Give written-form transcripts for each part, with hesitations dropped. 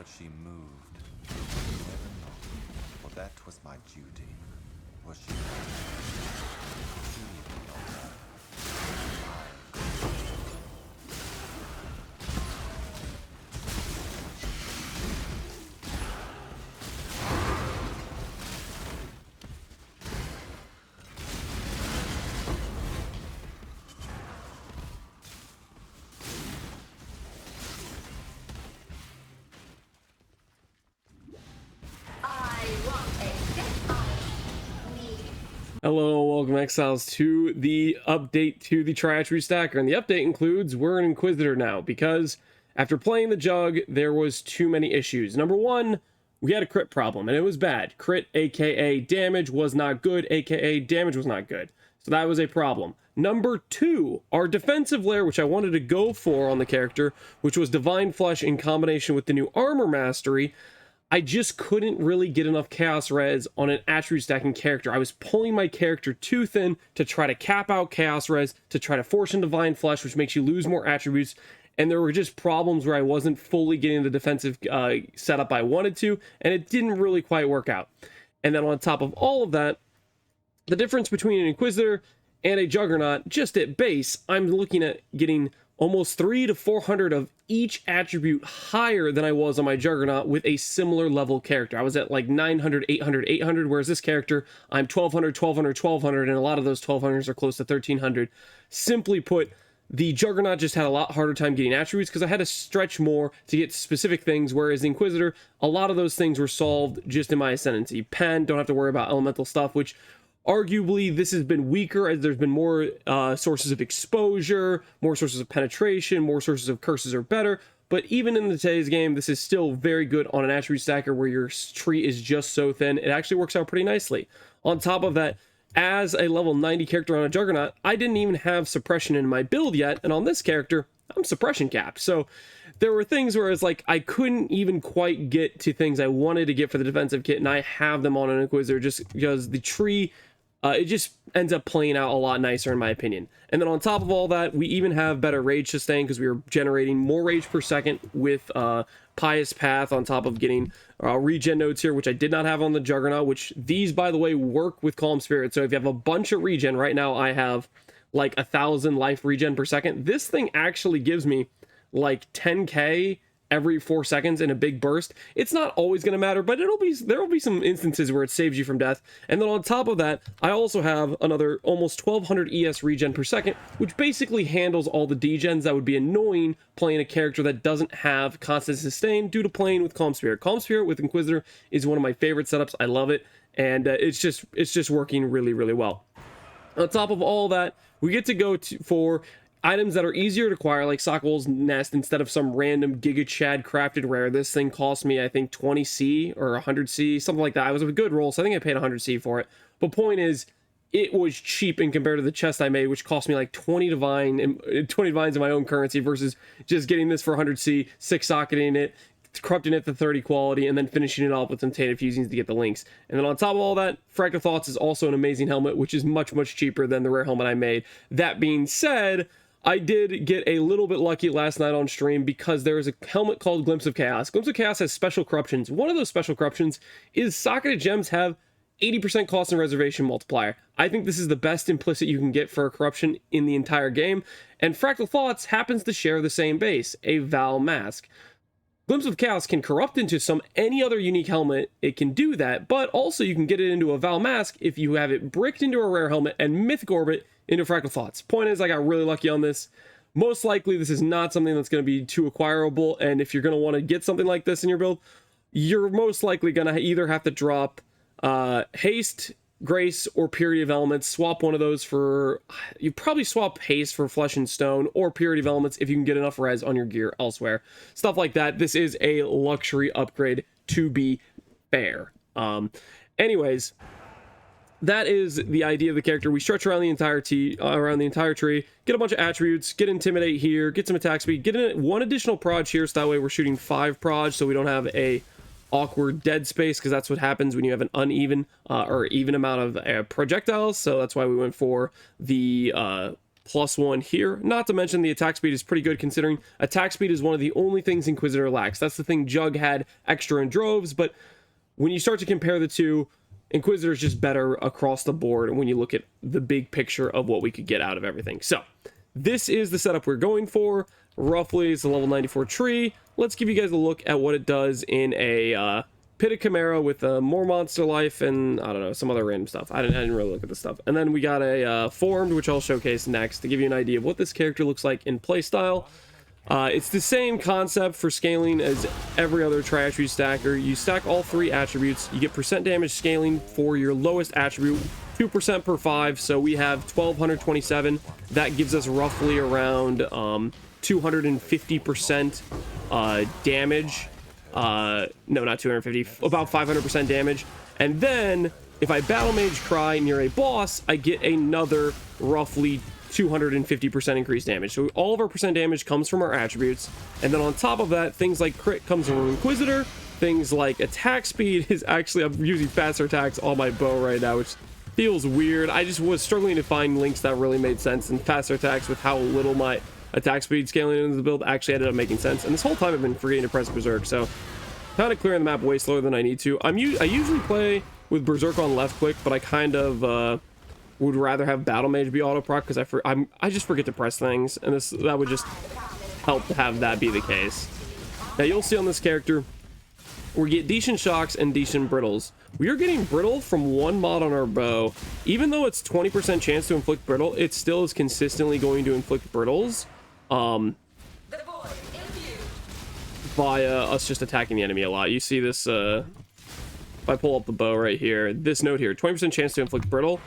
but she moved. Never know, for that was my duty. Was she? She even know that. Hello, welcome Exiles to the update to the Tri-Attribute Stacker, and the update includes we're an Inquisitor now, because after playing the Jug, there was too many issues. Number one, we had a crit problem, and it was bad. Crit, aka damage, was not good, aka damage was not good. So that was a problem. Number two, our defensive layer, which I wanted to go for on the character, which was Divine Flesh in combination with the new Armor Mastery, I just couldn't really get enough Chaos Res on an attribute stacking character. I was pulling my character too thin to try to cap out Chaos Res, to try to force in Divine Flesh, which makes you lose more attributes, and there were just problems where I wasn't fully getting the defensive setup I wanted to, and it didn't really quite work out. And then on top of all of that, the difference between an Inquisitor and a Juggernaut, just at base, I'm looking at getting almost 300 to 400 of each attribute higher than I was on my Juggernaut with a similar level character. I was at like 900, 800, 800, whereas this character, I'm 1200, 1200, 1200, and a lot of those 1200s are close to 1300. Simply put, the Juggernaut just had a lot harder time getting attributes because I had to stretch more to get specific things, whereas the Inquisitor, a lot of those things were solved just in my Ascendancy. Pen, don't have to worry about elemental stuff, which arguably, this has been weaker as there's been more sources of exposure, more sources of penetration, more sources of curses are better. But even in today's game, this is still very good on an attribute stacker where your tree is just so thin. It actually works out pretty nicely. On top of that, as a level 90 character on a Juggernaut, I didn't even have suppression in my build yet. And on this character, I'm suppression capped. So there were things where it's like I couldn't even quite get to things I wanted to get for the defensive kit. And I have them on an Inquisitor just because the tree, it just ends up playing out a lot nicer in my opinion. And then on top of all that, we even have better rage sustain because we were generating more rage per second with Pious Path on top of getting regen nodes here, which I did not have on the Juggernaut, which these, by the way, work with Calm Spirit. So if you have a bunch of regen, right now I have like 1,000 life regen per second. This thing actually gives me like 10k every 4 seconds in a big burst. It's not always going to matter, but there will be some instances where it saves you from death. And then on top of that, I also have another almost 1200 ES regen per second, which basically handles all the degens that would be annoying playing a character that doesn't have constant sustain due to playing with Calm Spirit. Calm Spirit with Inquisitor is one of my favorite setups. I love it, and it's just working really, really well. On top of all that, we get to go for items that are easier to acquire, like Sokowol's Nest, instead of some random Giga Chad crafted rare. This thing cost me, I think, 20C or 100C, something like that. I was a good roll, so I think I paid 100C for it. But point is, it was cheap in compared to the chest I made, which cost me like 20 divines in my own currency versus just getting this for 100C, 6-socketing it, corrupting it to 30 quality, and then finishing it off with some tainted fusings to get the links. And then on top of all that, Fractal Thoughts is also an amazing helmet, which is much, much cheaper than the rare helmet I made. That being said, I did get a little bit lucky last night on stream because there is a helmet called Glimpse of Chaos. Glimpse of Chaos has special corruptions. One of those special corruptions is socketed gems have 80% cost and reservation multiplier. I think this is the best implicit you can get for a corruption in the entire game. And Fractal Thoughts happens to share the same base, a Val Mask. Glimpse of Chaos can corrupt into any other unique helmet. It can do that, but also you can get it into a Val Mask if you have it bricked into a rare helmet and Mythic Orbit into Fractal Thoughts. Point is, I got really lucky on this. Most likely, this is not something that's going to be too acquirable, and if you're going to want to get something like this in your build, you're most likely going to either have to drop Haste, Grace, or Purity of Elements. Swap one of those for... You probably swap Haste for Flesh and Stone, or Purity of Elements if you can get enough res on your gear elsewhere. Stuff like that. This is a luxury upgrade, to be fair. Anyways, that is the idea of the character. We stretch around the entire tree, get a bunch of attributes, get Intimidate here, get some attack speed, get in one additional proj here, so that way we're shooting 5 proj, so we don't have a awkward dead space, because that's what happens when you have an uneven or even amount of projectiles. So that's why we went for the +1 here. Not to mention the attack speed is pretty good, considering attack speed is one of the only things Inquisitor lacks. That's the thing Jug had extra in droves, but when you start to compare the two, Inquisitor is just better across the board when you look at the big picture of what we could get out of everything. So this is the setup we're going for. Roughly, it's a level 94 tree. Let's give you guys a look at what it does in a pitted Chimera with more monster life and, I don't know, some other random stuff. I didn't really look at this stuff. And then we got a formed, which I'll showcase next to give you an idea of what this character looks like in playstyle. It's the same concept for scaling as every other tri-attribute stacker. You stack all 3 attributes. You get percent damage scaling for your lowest attribute, 2% per 5. So we have 1227. That gives us roughly around 250% damage. No, not 250, about 500% damage. And then if I battle mage cry near a boss, I get another roughly 250% increased damage. So all of our percent damage comes from our attributes, and then on top of that, things like crit comes from Inquisitor. Things like attack speed is actually, I'm using faster attacks on my bow right now, which feels weird. I just was struggling to find links that really made sense, and faster attacks with how little my attack speed scaling into the build actually ended up making sense. And this whole time I've been forgetting to press Berserk, so kind of clearing the map way slower than I need to. I usually play with Berserk on left click, but I kind of would rather have Battle Mage be auto proc because I just forget to press things, and that would just help to have that be the case. Now you'll see on this character we get decent shocks and decent brittles. We are getting brittle from one mod on our bow. Even though it's 20% chance to inflict brittle, it still is consistently going to inflict brittles via us just attacking the enemy a lot. You see this if I pull up the bow right here, this note here, 20% chance to inflict brittle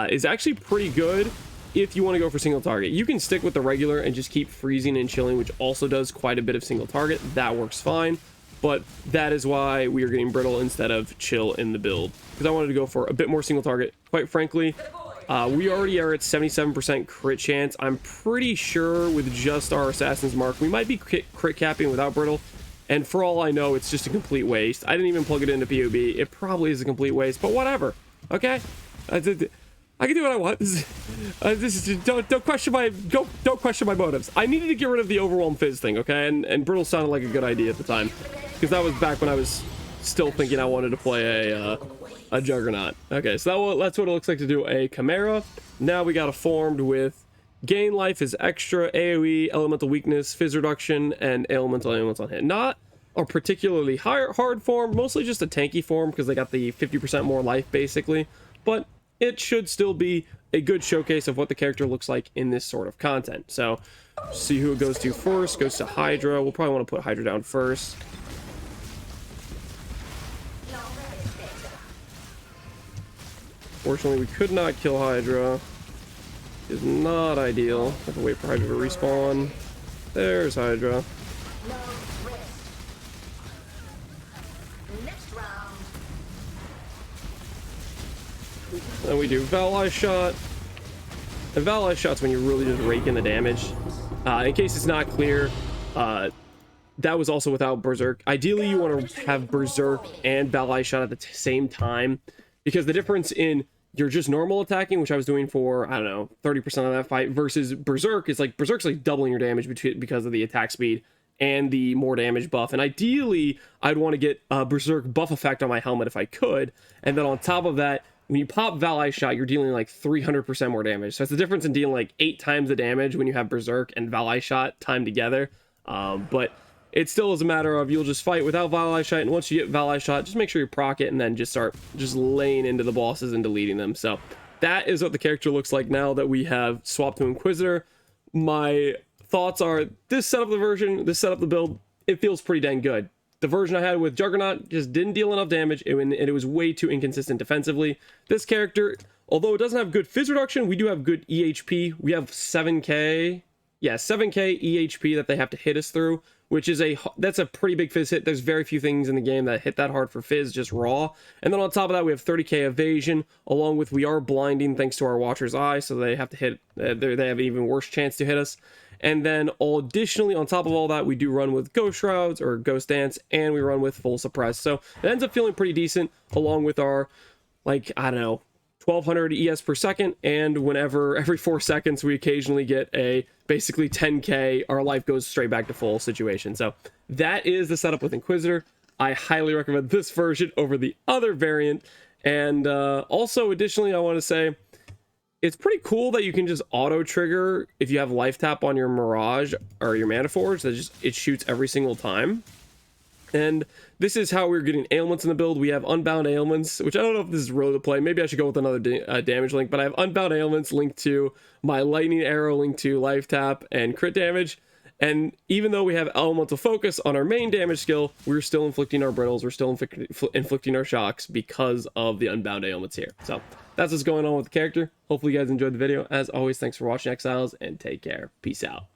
is actually pretty good if you want to go for single target. You can stick with the regular and just keep freezing and chilling, which also does quite a bit of single target. That works fine, but that is why we are getting brittle instead of chill in the build, because I wanted to go for a bit more single target. Quite frankly, we already are at 77% crit chance. I'm pretty sure with just our Assassin's Mark, we might be crit capping without brittle, and for all I know, it's just a complete waste. I didn't even plug it into POB. It probably is a complete waste, but whatever. Okay, I can do what I want. Don't question my motives. I needed to get rid of the overwhelm fizz thing, okay? And brittle sounded like a good idea at the time, because that was back when I was still thinking I wanted to play a Juggernaut. Okay, so that's what it looks like to do a Chimera. Now we got a formed with gain life is extra, AoE, elemental weakness, fizz reduction, and elemental ailments on hit. Not a particularly hard form, mostly just a tanky form because they got the 50% more life basically, but it should still be a good showcase of what the character looks like in this sort of content. So see who it goes to first. Goes to Hydra. We'll probably want to put Hydra down first. Fortunately, we could not kill Hydra. Is not ideal. Have to wait for Hydra to respawn. There's Hydra. Then we do Valai Shot. And Valai Shot's when you're really just raking the damage. In case it's not clear, that was also without Berserk. Ideally, you want to have Berserk and Valai Shot at the same time, because the difference in your just normal attacking, which I was doing for, I don't know, 30% of that fight, versus Berserk is like, Berserk's like doubling your damage because of the attack speed and the more damage buff. And ideally, I'd want to get Berserk buff effect on my helmet if I could. And then on top of that, when you pop Valai Shot, you're dealing like 300% more damage. So it's the difference in dealing like 8 times the damage when you have Berserk and Valai Shot timed together. But it still is a matter of you'll just fight without Valai Shot, and once you get Valai Shot, just make sure you proc it and then just start just laying into the bosses and deleting them. So that is what the character looks like now that we have swapped to Inquisitor. My thoughts are, this setup the version, this setup the build, it feels pretty dang good. The version I had with Juggernaut just didn't deal enough damage, and it was way too inconsistent defensively. This character, although it doesn't have good fizz reduction, we do have good EHP. We have 7k, yeah, 7k EHP that they have to hit us through, which is that's a pretty big fizz hit. There's very few things in the game that hit that hard for fizz, just raw. And then on top of that, we have 30k evasion, along with we are blinding thanks to our Watcher's Eye, so they have to hit, they have an even worse chance to hit us. And then additionally, on top of all that, we do run with Ghost Shrouds or Ghost Dance, and we run with Full Suppress. So it ends up feeling pretty decent, along with our, like, I don't know, 1200 ES per second, and whenever every 4 seconds we occasionally get a basically 10k, our life goes straight back to full situation. So that is the setup with Inquisitor. I highly recommend this version over the other variant. And also additionally, I want to say it's pretty cool that you can just auto trigger if you have life tap on your Mirage or your Mana Forge. That just, it shoots every single time. And this is how we're getting ailments in the build. We have Unbound Ailments, which I don't know if this is really the play. Maybe I should go with another damage link, but I have Unbound Ailments linked to my Lightning Arrow, linked to Life Tap and crit damage. And even though we have Elemental Focus on our main damage skill, we're still inflicting our brittles, we're still inflicting our shocks because of the Unbound Ailments here. So that's what's going on with the character. Hopefully you guys enjoyed the video. As always, thanks for watching, Exiles, and take care. Peace out.